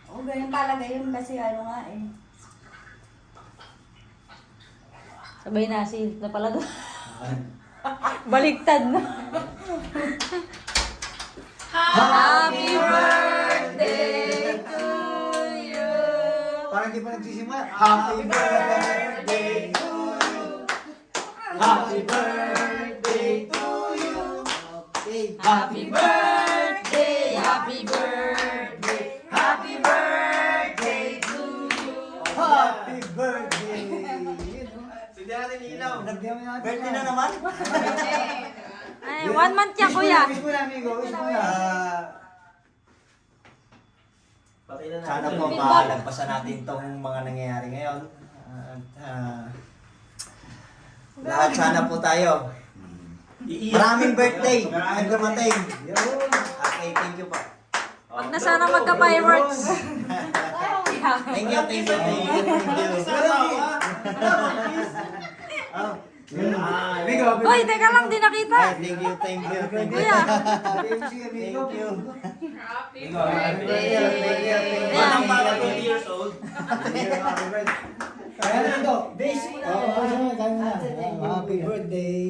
Oo, ganyan talaga yun kasi ano nga eh. Sabay na si na pala doon. Baligtad na. Happy birthday to you. Parang hindi pa nagsisimula. Happy birthday to you. Happy birthday to you. Okay. Happy birthday, happy birthday, happy birthday to you. Happy birthday. Hindi natin ilaw. Birthday na naman? Ay, 1 month yan, kuya. Wish mo na, amigo. Wish mo na. Patay na natin. Sana po malagpasan natin itong mga nangyayari ngayon. Lahat sana po tayo. Maraming birthday ang dumating. Okay, thank you po. Wag na sana magka-fireworks. Thank you, thank you, thank you, thank you. Amigo, Hoy, teka lang, di nakita. thank you, thank you, thank you. Kuya. Thank you. Happy birthday. Manang para 20 years old. Kaya na ito. Base mo na. Happy birthday.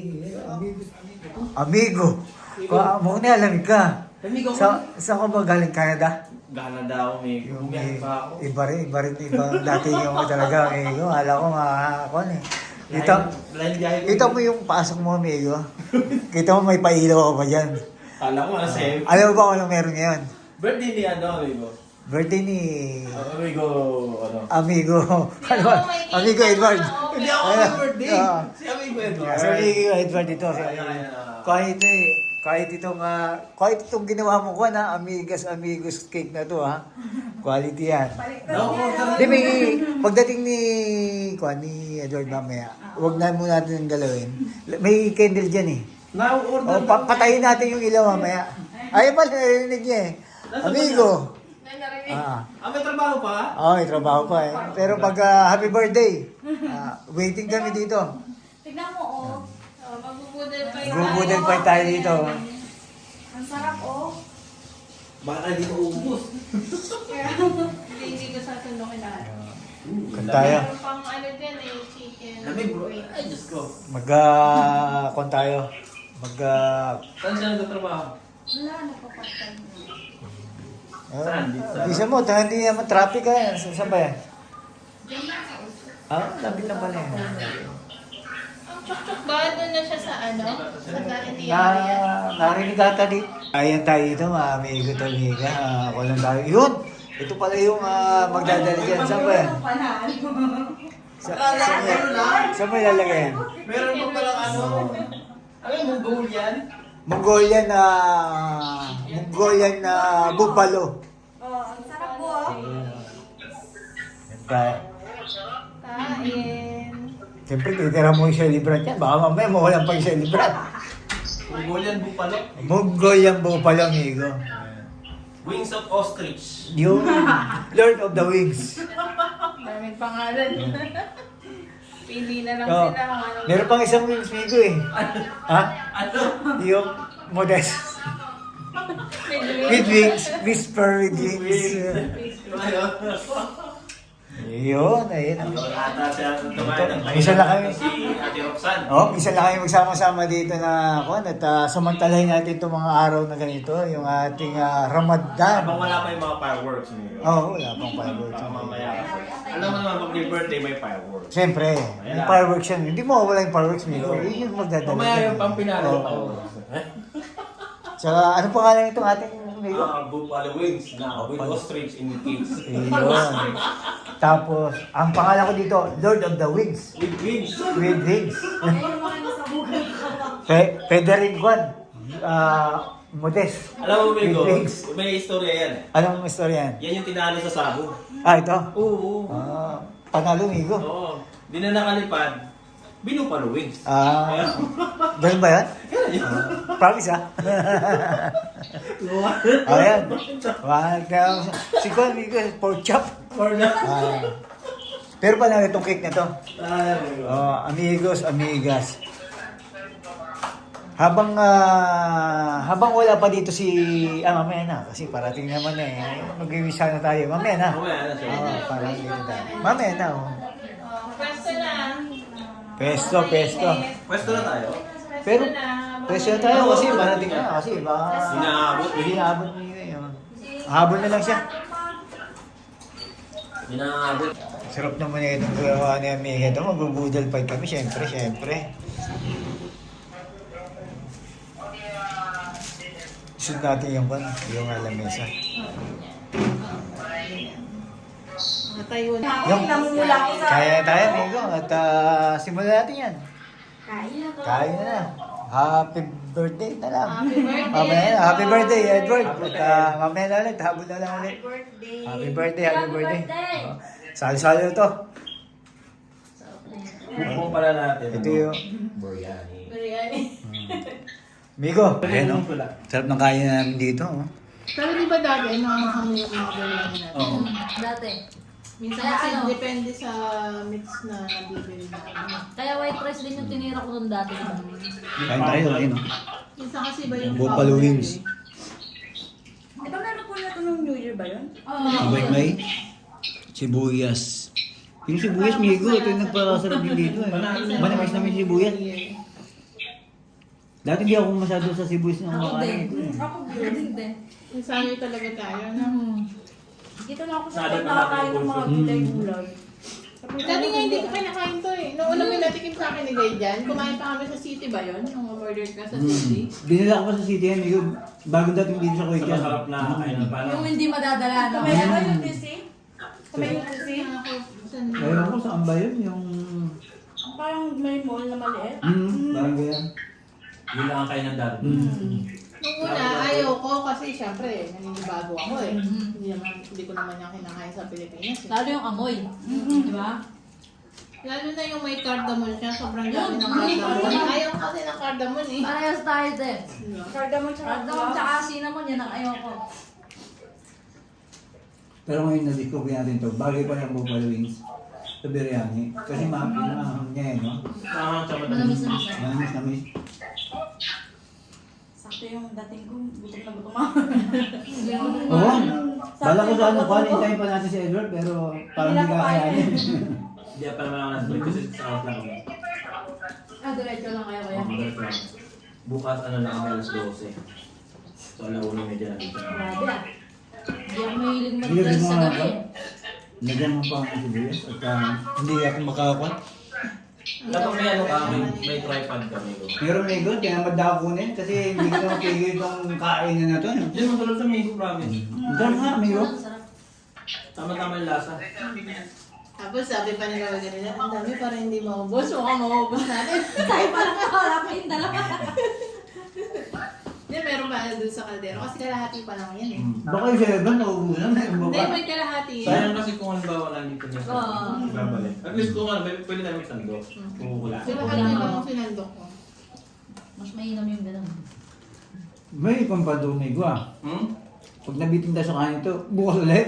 Amigo. Mo na alam ka. Amigo, Sa ko ba galing Canada? Gana daw, may umiyak pa ako. Iba rin. Dati yung talaga, amigo. Hala ko ako eh. Kita mo yung pasok mo, amigo. Kita mo may pailaw ka pa dyan. Kala ko kasi, Alam mo ba kung anong meron ngayon? birthday ni ano, amigo. Birthday ni Amigo, ano. Amigo. Ano ba? Amigo Edward. Hindi ako may birthday. Ah. Si Amigo Edward. So, Amigo Edward ito. Kahit itong ginawa mo ko na amigos cake na to ha. Quality yan. Di ba, pagdating ni Edward mamaya, huwag na muna natin galawin. May candle dyan eh. Na-order. Patayin natin yung ilaw mamaya. Ay pa, narinig niya eh. Amigo. May trabaho pa? May trabaho pa eh. Pero pag happy birthday, waiting kami dito. Tignan mo oh. Magbubudel Gubudel pa tayo dito. Ang sarap oh. Baka dito uubos. Hindi ko sasundukin lahat. Kan tayo. Meron pang ano dyan eh, chicken. Lamig bro. Ay, Diyos ko. Kon tayo. Saan siya nagtatrabaho? Wala, napapatay mo. Saan? Dito sa- Bisa mo, hindi naman traffic ka yan. Saan ba yan? Labit lang pala yan. Ang chuk-chuk ba? Doon na siya sa ano? Sa Galantiaria. Narinig ata dito. Ayan tayo dito, mga amigo to, amiga. Ako lang tayo. Yun! Ito pala yung magdadala dyan. Saan ba yan? Saan mo ilalagay yan? Meron pa palang ano. Ano yung Mongolian? Mongolian na buffalo. Oh, ang sarap po oh. Yan tayo. Kain. Siyempre, titira mo yung celebrant yan. Baka mamaya mawalan pa yung celebrant. Mongolian buffalo. Mongolian buffalo, amigo. Wings of ostrich. Yung Lord of the Wings. Daming pangalan. Pili na lang Oh, sila kung ano. meron pang isang wings, amigo eh. Ha? Ano? Yung modest. With wings. Whisper with wings. Yun, ayun. Ata siya tumayan ng Isa lang kami. si Ate Roxanne. Isa lang kami magsama-sama dito na at samantalahin natin itong mga araw na ganito, yung ating Ramadan. Habang wala pa yung mga fireworks niyo. Wala pang fireworks. Mamaya. Alam mo naman, pag may birthday, may fireworks. Siyempre, yung fireworks yan. Hindi mo wala yung fireworks, Miko. Yun yung magdadala. Mamaya yung pampinalo Oo. ng fireworks. Tsaka, ano pangalan itong ating Miko? Buffalo wings na with ostrich in cage. Yun. Tapos, ang pangalan ko dito, Lord of the Wings. With wings. With wings. Ayun mga nasa bugan ka. Federic Juan. Modest. Alam mo, Migo, With wings. may istorya yan. Anong istorya yan? Yan yung tinalo sa sabong. Ito? Oo. Panalo, Migo. Oo. Di na nakalipad, binupalo wings. Ganun ba yan? Promise Ayan. Si Juan, Migo, pork chop. Or na. Pero panalo itong cake na to. Ay, Migo. Amigos, amigas. habang wala pa dito si mamaya na kasi parating naman mag-iwisa na tayo. Mamaya na. Mamaya na siya. Parang dito tayo. Mamaya na. Oh, pwesto na. Pesto. Pwesto na tayo. Pero presyo tayo kasi parating na kasi Hinahabot. hinahabol niya yun. Habol na lang siya. Hinahabot. Sarap naman itong gawa ni Amiga. Ito, magbubudal fight kami, syempre. Shoot natin yung lamesa. Tayo na. Yung, Namumula ko sa... kaya tayo, Amigo. At simulan natin yan. Kain na. Happy birthday na lang. Happy birthday. Mamaya na. Happy birthday, Edward. At mamaya na ulit. Habol na lang ulit. Birthday. Happy birthday. Oh, salo-salo to. Kung pala natin. Ito yung... Biryani. Biryani. Migo, ayan o. Sarap ng kain namin dito. Oh. Pero di ba dati, nakakahamay yung mga biryani natin? Oo. Dati. Minsan Kaya kasi ano? depende sa mix na nabibili natin. Kaya white rice din yung tinira ko nun dati. Diba? Kain tayo, ayun o. Minsan kasi iba yung Buffalo powder wings. eh. Ito meron po na ito ng New Year ba yun? Sabay may sibuyas. Yung sibuyas, Migo, ito yung nagpakasarap din dito. Manamis namin sibuyas. Dati di ako masyado sa sibuyas ng Ako din. makain. Ako din din. Nasanay talaga tayo, no? Dito na ako sa Nada pag na nakakain natin ng mga yung gulay-gulay. Dati nga hindi ko pinakain to eh. Noong una pinatikim sa akin ni Gay dyan, kumain pa kami sa city ba yun? Nung umorder ka sa city. Dinala ko pa sa city yan, Migo. Bago dating dito sa Kuwait Sa masarap na kainan pa. Yung hindi madadala, no? Kamay ano yung DC? Kamay yung DC? Ayun ko, saan ba yun? Yung... Parang may mall na maliit. Parang ganyan. Yun lang ang kainan dati. Nung una, ayaw ko kasi syempre, naninibago ako eh. Hindi ko naman niya kinakain sa Pilipinas eh. Lalo yung amoy. Di ba? Lalo na yung may cardamom siya, sobrang dami ng cardamom. Ayaw ko kasi ng cardamom eh. Parehas tayo din. Cardamom tsaka Cardamom tsaka cinnamon, yan ang ayaw ko. Pero ngayon na-discover natin to, bagay pa ng buffalo wings sa biryani. Kasi pinamaham niya no? Tsaka Manamis na isa. Namis. Sakto yung dating ko, gutom na gutom ako. Oo. Bala ko sa ano, quality pa natin si Edward, pero parang hindi kakayanin. Hindi pa naman ako nasa kasi sa house lang ako. Diretso lang kaya kuya. Diretso lang. Bukas ano lang kami alas 12. So alauna medyo na dito. Grabe ah. Hindi ako mahilig mag-dress sa gabi. Nagyan mo pa ang sibuyas at hindi ako makakuha. Dapat may ano ka, may tripod kami ko. Pero may good, kaya madako kunin kasi hindi ko mapigil itong kainan na to. Diyan mo tulad sa Migo province. Diyan nga, amigo. Sarap. Tama-tama yung lasa. Tapos sabi pa nila wag nila, ang dami para hindi maubos. Mukhang maubos natin. Tayo parang wala pa yung dalawa. Hindi, meron ba doon sa kaldero? Kasi kalahati pa lang yan eh. Baka yung Shevan, naubusan na yung Hindi, baba. may kalahati. Sayang kasi kung halimbawa nandito niya sa Oo. babalik. At least kung ano, pwede namin sando. Kukula. Sino ka lang ang sinandok ko? Mas mainam yung ganun. May pampado, amigo ah. Pag nabitin tayo sa kanin ito, bukas ulit.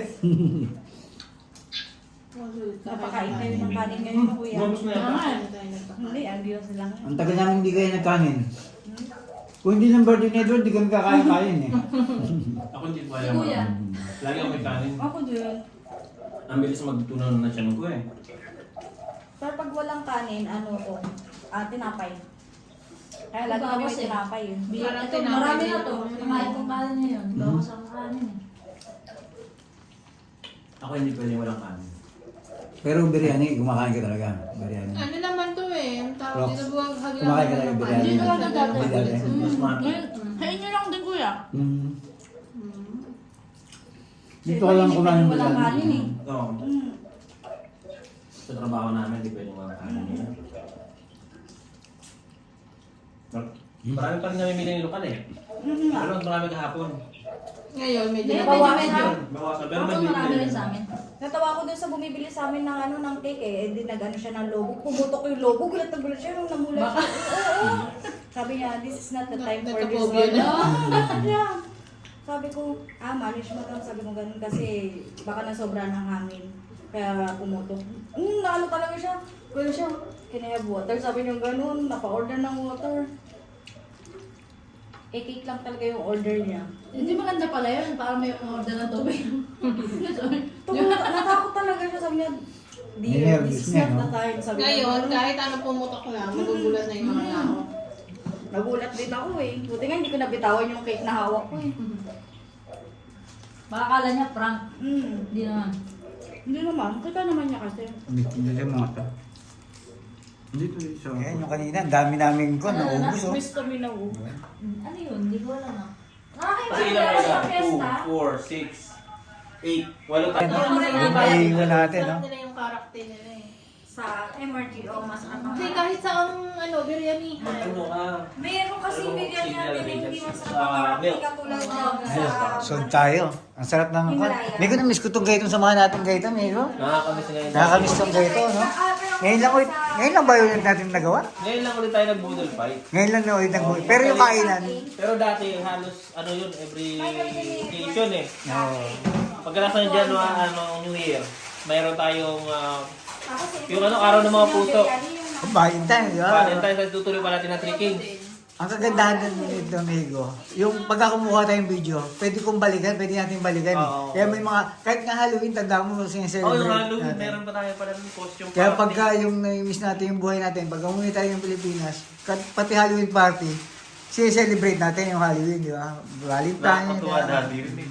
Napakain kayo ng kanin ngayon na kuya. Ubus na yan. Hindi, ang Diyos lang. Ang tagal namin hindi kayo nagkanin. Kung hindi ng birthday ni Edward, di kami kakain-kain eh. Ako hindi ko kaya. Si Kuya. Lagi ako may kanin. Ako din. Ang bilis magtutunan na siya ng ko eh. Pero pag walang kanin, ano to? Tinapay. Kaya lagi Bawas kami may eh. tinapay eh. Parang Ito, tinapay marami na dito. to. Kumain kong kanin na yun. Bawas ang kanin eh. Ako hindi pwede walang kanin. Pero biryani, kumakain ka talaga. Biryani. Ano naman to eh, ang tawag Rox. dito buwag haglan. Kumakain ka talaga biryani. Hindi talaga dati. Hindi dati. Mas mati. Sa inyo lang din kuya. Mm. Dito ka lang kumain ng Walang biryani. kanin eh. Oo. Mm. Sa trabaho namin, hindi pwede walang kanin nila. Marami pa rin namimili ng lokal eh. Pero marami kahapon. Ngayon, medyo Hindi, nabawasan medyo yun. Bawasan. Pero Ako may marami rin sa amin. Natawa ko dun sa bumibili sa amin ng ano ng cake eh. Di nag-ano siya ng logo. Pumutok yung logo. Gulat na gulat siya nung namula siya. Oo. Sabi niya, this is not the time for this Nagka-phobia one. na. Yeah. Sabi ko, management lang. Sabi ko ganun kasi baka nasobra ng hangin. Kaya pumutok. Naano talaga siya. Gano'n siya. Can I have water? Sabi niya ganun. Napa-order ng water. cake lang talaga yung order niya. Hindi maganda pala yun, parang may order na tubig. Natakot talaga siya, sabi niya, dear, this is not the time. Sabi niya, Ngayon, kahit ano pumutok na, magugulat na yung mga tao. nagulat din ako eh. Buti nga hindi ko nabitawan yung cake na hawak ko eh. Baka akala niya prank. Hindi naman. Hindi naman, kita naman niya kasi. Hindi mga to. Dito sa... Ayan, yung kanina, ang dami namin ko, naubos oh. Miss kami na ubo. Ano yun? Hindi ko alam ah. Kasi ilang kayo na? 2, 4, 6, 8. Walo tayo. Yung maiiwan natin, no? Sarap nila yung karakter nila eh. Sa MRTO, mas Hindi, kahit sa biryanihan. Ano ka? Mayroon kasi biryani natin na hindi masarap Ah, ang milk. katulad ng sa... So tayo. Ang sarap ng kwan. Mego, na-miss ko itong gaytong samahan natin gaytong, Mego. Nakakamiss ngayon. Nakakamiss itong gayto, no? Ngayon lang ba yun natin nagawa? Ngayon lang ulit tayo nag-boodle fight. Ngayon lang na ulit nag pero yung kainan. Pero dati halos ano yun, every occasion eh. Oo. Pagkalasan ng January, New Year, mayroon tayong yung araw ng mga puso. Valentine, di ba? Valentine's ay tutuloy pa natin ng 3 Kings. Ang kagandahan din nito, Mego, yung pagka kumuha tayong video, pwede kong balikan, pwede natin balikan. Oo. Kaya may mga, kahit nga Halloween, tanda mo sineselebrate. Oh, yung Halloween, natin. meron pa tayo pala ng costume Kaya party. pagka yung na-miss natin yung buhay natin, pag umuwi tayo ng Pilipinas, pati Halloween party, sineselebrate natin yung Halloween, di ba? Valentine. Nakakatuwa dati yun eh.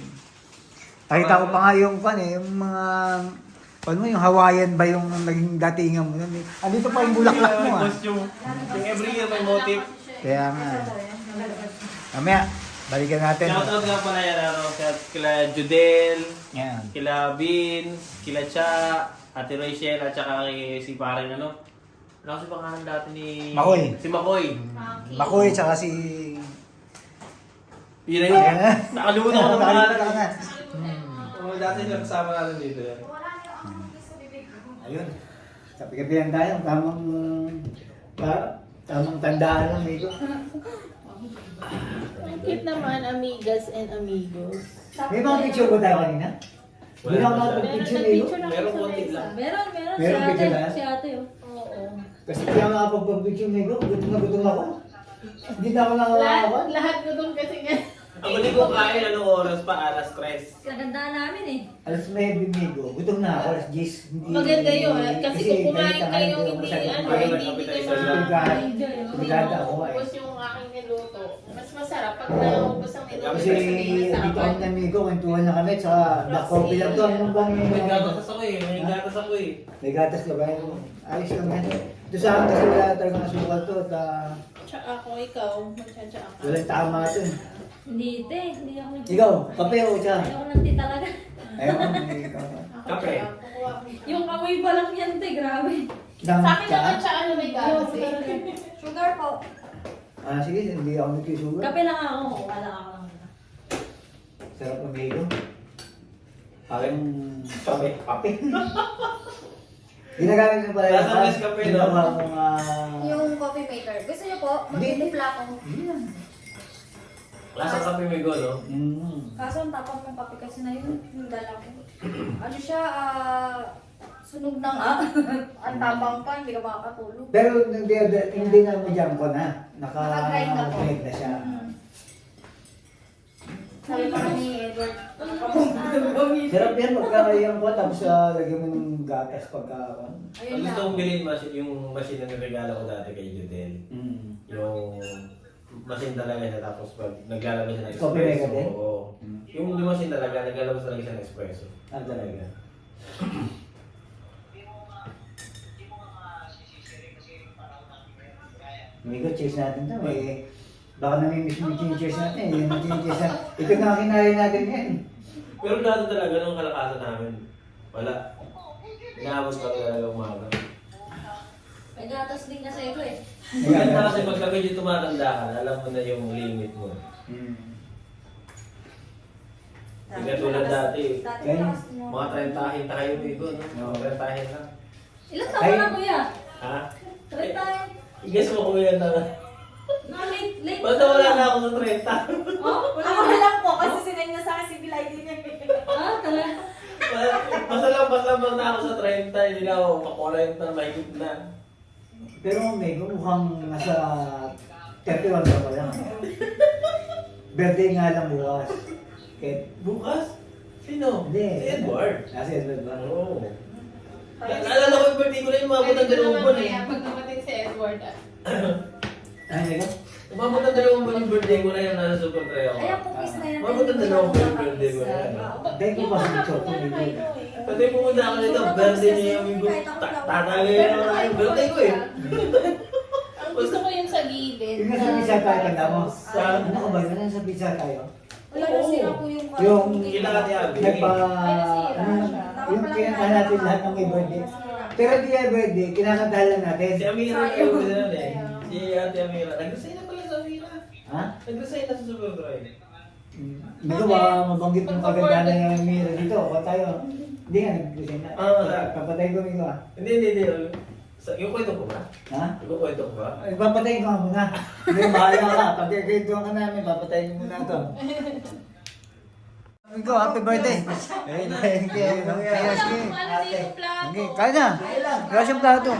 Nakita ko pa nga yung yung mga, paano mo, yung Hawaiian ba yung naging datingan mo? Andito pa yung bulaklak mo May ah. costume. Yung every year may motif. Kaya nga. Mamaya, balikan natin. Shoutout nga pala yan, kila Judel, Yan. kila Vince, kila Cha, Ate Rachel, at saka kay si parang ano kasi pangalan dati ni... Makoy. Si Makoy. Makoy, tsaka si... Yun na yun. Nakalimutan ko ng pangalan. Nakalimutan ko na. Oo, dati siya kasama natin dito. Ayun. Sabi-gabihan tayo, tamang tandaan lang, Mego. Ang cute naman, amigas and amigos. May mga picture ko tayo kanina? Hindi na ako nakapag-picture, Mego. Meron konti lang. Meron. Meron Si ate. picture na? Si ate oh. Oo. Kasi kaya nga nakapag-picture, Mego. Gutom na gutom ako. Hindi na ako nakakawan. Lahat ko doon kasi nga. Ang huli ko kain, anong oras pa? Alas 3. Kagandaan namin eh. Alas 9, Mego. Gutom na ako. Alas 10. Hindi- Maganda yun. Kasi kung kumain ganito kayo, ang hindi masyadong hindi kumain. kayo Obligado ako eh. Tapos yung aking niluto, mas masarap pag naubos ang niluto. Kasi dito ako na Mego, kwentuhan na kami. Tsaka black coffee lang to. Anong bang May gatas ako eh. May gatas ako eh. May gatas ka ba? Ayos lang yan. Ito sa akin kasi wala talagang asukal to. At Tsaka ako, ikaw, magtsatsa ka. walang tama ito. Hindi te. Hindi ako Ikaw, kape o siya? Hindi ako nagti talaga. Ayaw ko, hindi ka. Kape. Yung amoy pa lang yan te. Grabe. Sa akin naman siya, ano may gatas eh. Sugar po. Sige, hindi ako nagkisugar. Kape lang ako. Wala ako lang. Sarap ng Mego. Parang kape. Kape. Ginagamit mo pala yung Nasa Nescafe, no? ginawa mong Yung coffee maker. Gusto niyo po, magtitimpla ako. Lasang kape may go, no? Kaso ang tapang ng kape kasi na yun, yung dala ko. Ano siya, sunog na nga. Ang tapang pa, hindi ka makakatulog. Pero hindi na mo dyan ko na. Naka-grind na po. Naka-grind na siya. Sabi pa ni Edward, Sarap yan pagkakayang ko tapos lagyan mo ng gatas pagka... ayun Ang na. gusto kong bilhin yung machine na nirregalo ko dati kay Judel. Yung machine talaga siya tapos pag naglalabas siya ng Coffee maker espresso. din? Oo. Yung machine talaga, naglalabas talaga siya ng espresso. Talaga. Amigo, cheers natin to. Baka namimiss mo yung cheers natin. Yung cheers natin. Ito na kinari natin yan. Pero dati talaga nung kalakasan namin, wala. Inaabot kami talaga umaga. May gatas din kasi ito eh. Maganda kasi pagka medyo tumatanda ka, alam mo na yung limit mo. Hindi ka tulad dati. Dati Ganyan. lakas mo. Mga 30 tayo dito, no? Mga 30 lang. Ilan taon na kuya? Ha? Try tayo. I-guess mo kung ilan na. Late Ba't wala na ako sa 30? Oh, wala Ako na. lang po, kasi sinend niya sa akin si Bilay din niya. Ah, talaga. Pasalambas na ako sa 30, hindi na ako pakulay na mahigit na. Pero amigo, mukhang nasa 31 ka pa lang. Birthday nga lang bukas. Kaya, Bukas? Sino? Hindi. Si Edward. Si Edward ba? Oo. Naalala ko yung birthday ko na yung umabot ng 2 buwan eh. Pag namatid si Edward, Ano yun? Umabot ng 2 buwan yung birthday ko na yung nasa super try ako. Ay, ang cookies na yan. Umabot ng 2 buwan yung birthday ko na yan. Hindi ko pa sa chocolate. Pati pumunta ako nito, birthday niya yung amigo. Tatagay na yung birthday ko eh. Ang gusto ko yung sa gilid. Yung nasa pizza tayo, tanda mo? Ano ka ba? Yung nasa pizza tayo? Wala na sila po yung Yung Kailangan niya, nagpa... Ay, nasira ano, siya. yung kinanta natin lahat ng may birthday. Pero di ay birthday, kinakantahan lang natin. Si Amira yung gusto nun eh. Si Ate Amira. Nag-resign na pala sa Amira. Ha? Nag-resign na sa super try. Hindi ko ba mabanggit yung kagandahan ng Mira dito? O tayo? Hindi nga, nag-design na. Papatayin ko Miro ah. Hindi. Yung kwento ko ba? Ha? Yung kwento ko ba? Ay, papatayin ko nga muna. Hindi, bahala ka. Pagkikwentuhan ka namin, papatayin mo muna ito. Amigo, happy birthday! Thank you. Okay, kaya na. Wala siyang plato.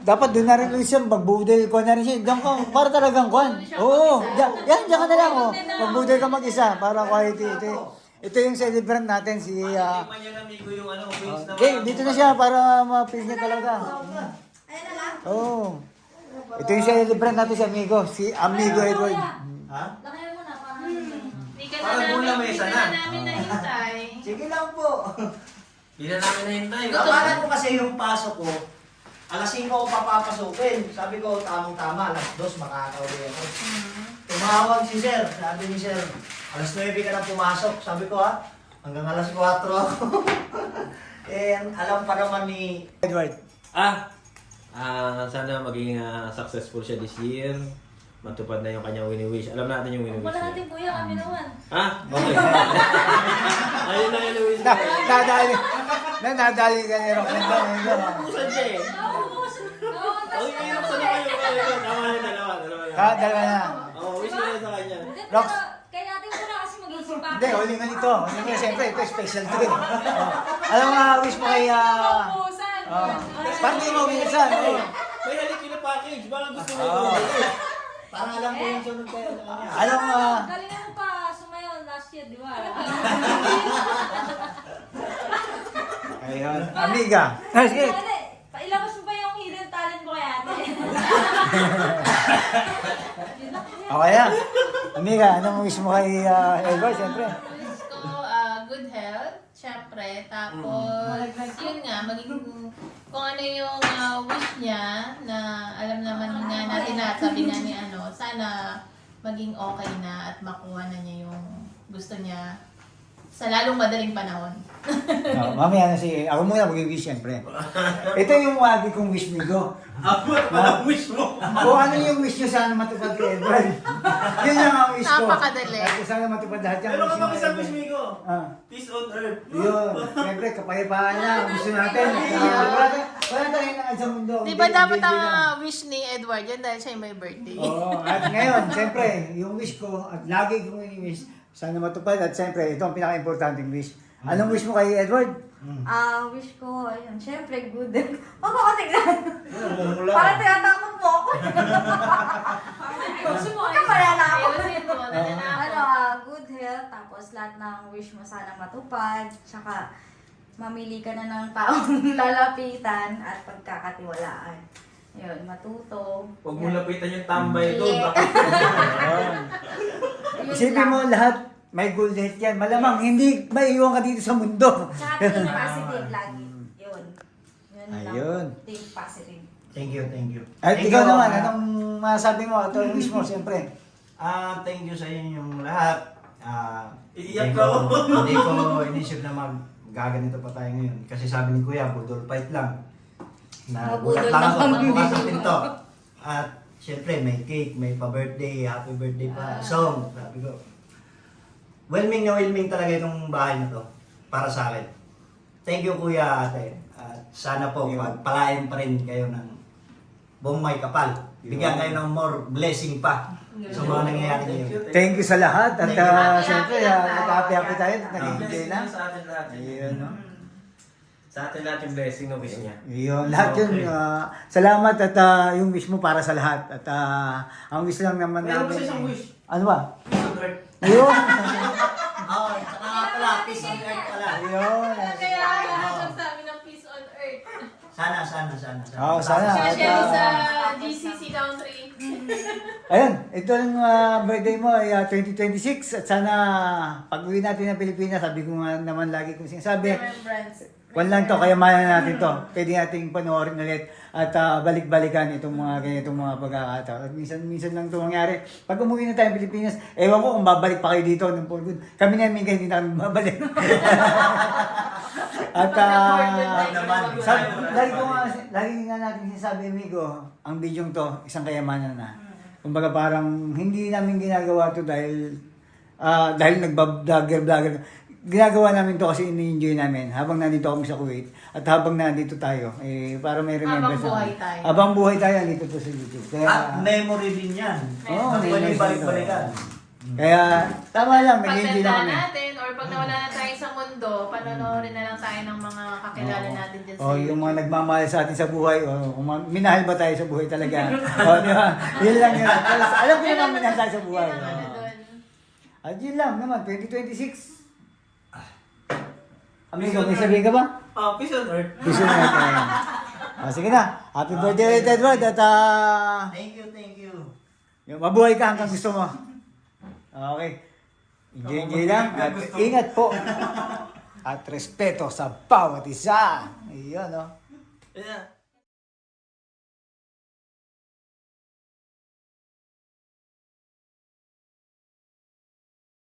Dapat doon na rin siya, magbudel ko na rin siya. Diyan ka, para talagang kwan. Oo, diyan ka na lang. Oh. Magbudel ka mag-isa, para quality. Ito yung celebrant natin, si... Hindi niya amigo yung ano, wings na Okay, dito na siya para ma-feel niya talaga. Ayan na lang. Oo. Ito yung celebrant natin si Amigo, si Amigo Edward. Ha? Lakayan mo na, parang Hindi ka Parang mula may isa na. namin nahintay. Sige lang po. Hindi na namin nahintay. Akala ko kasi yung pasok ko, alas 5 ako papapasukin. Sabi ko, tamang-tama, alas 2 makakauwi ako. Tumawag si sir, sabi ni sir, alas 9 ka na pumasok. Sabi ko hanggang alas 4 ako. Alam pa naman ni... Edward. Sana maging successful siya this year. Matupad na yung kanyang wini-wish. Alam natin yung wini-wish wala niya. natin kuya, kami naman. Ha? Okay. Ayun na yung wini-wish Na, niya. nadali ka ni Roxanne ba? Pusan siya eh. Okay, kayo sa na kayo. Tama na, dalawa. Dalawa na. Oo, wish ko na sa kanya. Rox. Kaya natin muna kasi mag-isip pa. Hindi, huli nga nito. Huli nga, siyempre, ito special to eh. Alam mo nga, wish mo kay... Parang hindi mo minsan. May halik yun na package. Baka gusto mo Oo. ito. Parang alam ko yung sunod kayo sa kanya. Alam mo, Galingan mo pa, sumayaw last year, di ba? ayun, amiga. Sige. Hindi, pailabas mo ba yung hidden talent mo kay ate? Okay na. Amiga, anong wish mo kay Edward? Siyempre. Wish ko good health, syempre. Tapos, yun nga, maging kung ano yung wish niya na alam naman nga natin na sabi nga ni sana maging okay na at makuha na niya yung gusto niya sa lalong madaling panahon. Mamaya na ako muna mag-wish siyempre. Ito yung wagi kong wish Migo. Ang wish mo. Kung ano yung wish nyo, sana matupad kay Edward. Yun lang ang wish ko. Napakadali. At sana matupad lahat yung Pero wish kapag nyo. isang wish mo ko. Ah. Peace on earth. Yun. Siyempre, kapayapaan na. Gusto natin. Wala tayong nangad sa mundo. Di ba Hindi- dapat hindi lang. ang wish ni Edward yan dahil siya yung may birthday? Oo. At ngayon, siyempre, yung wish ko, at lagi kong ini-wish, sana matupad. At siyempre, ito ang pinaka-importanting wish. Anong wish mo kay Edward? Wish ko, ayun, syempre, good health. Huwag ako tignan. Parang tinatakot mo ako. Gusto mo Wala na ako. Ayusin mo, Good health, tapos lahat ng wish mo sana matupad, tsaka mamili ka na ng taong lalapitan at pagkakatiwalaan. Yun, matuto. Huwag mo lapitan yung tambay doon. Yun Isipin lang. mo lahat, may good health yan. Malamang, hindi maiiwan ka dito sa mundo. Tsaka think positive lagi. Yun. Yun lang. Ayun. Think positive. Thank you. At Thank ikaw you, naman, anong masabi mo? Ito yung wish mo, siyempre. Thank you sa inyong lahat. Iiyak hindi ka. Hindi ko inisip na magaganito pa tayo ngayon. Kasi sabi ni Kuya, budol fight lang. Budol Bulat lang ako, naman. magbukas ang pinto. At syempre, may cake, may pa-birthday, happy birthday pa, song. Sabi ko, whelming na whelming talaga itong bahay na to para sa akin. Thank you Kuya Ate. At sana po pagpalain pa rin kayo ng buong may kapal. Bigyan kayo ng more blessing pa sa mga nangyayari ngayon. Thank you sa lahat. At Thank you. siyempre, happy tayo. Nagigigay na. Sa atin lahat. Ayun, no? Sa atin lahat yung blessing na wish niya. Yun, lahat yun. Salamat at yung wish mo para sa lahat. At ang wish lang naman Meron namin. kasi isang wish. Ano ba? Peace on Earth. Yun. Oo, saka nga pala, Peace on Earth pala. Yun. Kaya nagsasabi ng peace on earth. Sana. Oo, sana. At, Especially sa GCC country. ayun, ito ang birthday mo ay 2026 at sana pag uwi natin ng Pilipinas, sabi ko nga naman lagi kong sinasabi, Remembrance. kwan lang to, kaya mayan natin to. Pwede nating panoorin ulit at balik-balikan itong mga ganitong mga pagkakataon. At minsan lang ito mangyari. Pag umuwi na tayo ng Pilipinas, ewan ko kung babalik pa kayo dito. Kami na minsan hindi na kami babalik. At lagi nga natin sinasabi, amigo, ang bidyong to, isang kayamanan na. Kumbaga parang hindi namin ginagawa to dahil nagba-vlogger. Ginagawa namin to kasi ini-enjoy namin habang nandito kami sa Kuwait at habang nandito tayo para may remembrance. Habang buhay tayo. Habang buhay tayo nandito to sa YouTube. Kaya At memory din yan. Oo, Pwede memories balik-balikan. kaya tama lang, Pag nag-enjoy na tanda kami. natin or pag nawala na tayo sa mundo, panonoorin na lang tayo ng mga kakilala natin dyan sa Oh, yung mga nagmamahal sa atin sa buhay, minahal ba tayo sa buhay talaga? Oh, di ba? Yun lang yun. Alam ko naman minahal tayo sa buhay. Yun ang ano dun. At yun lang naman, 2026. Amigo, may sabihin ka ba? Peace on Earth. Gusto na ito. Sige na. Happy birthday, Edward. At Thank you. mabuhay ka hanggang gusto mo. Okay. Enjoy lang. At ingat po. At respeto sa bawat isa. Iyon, no? Yeah.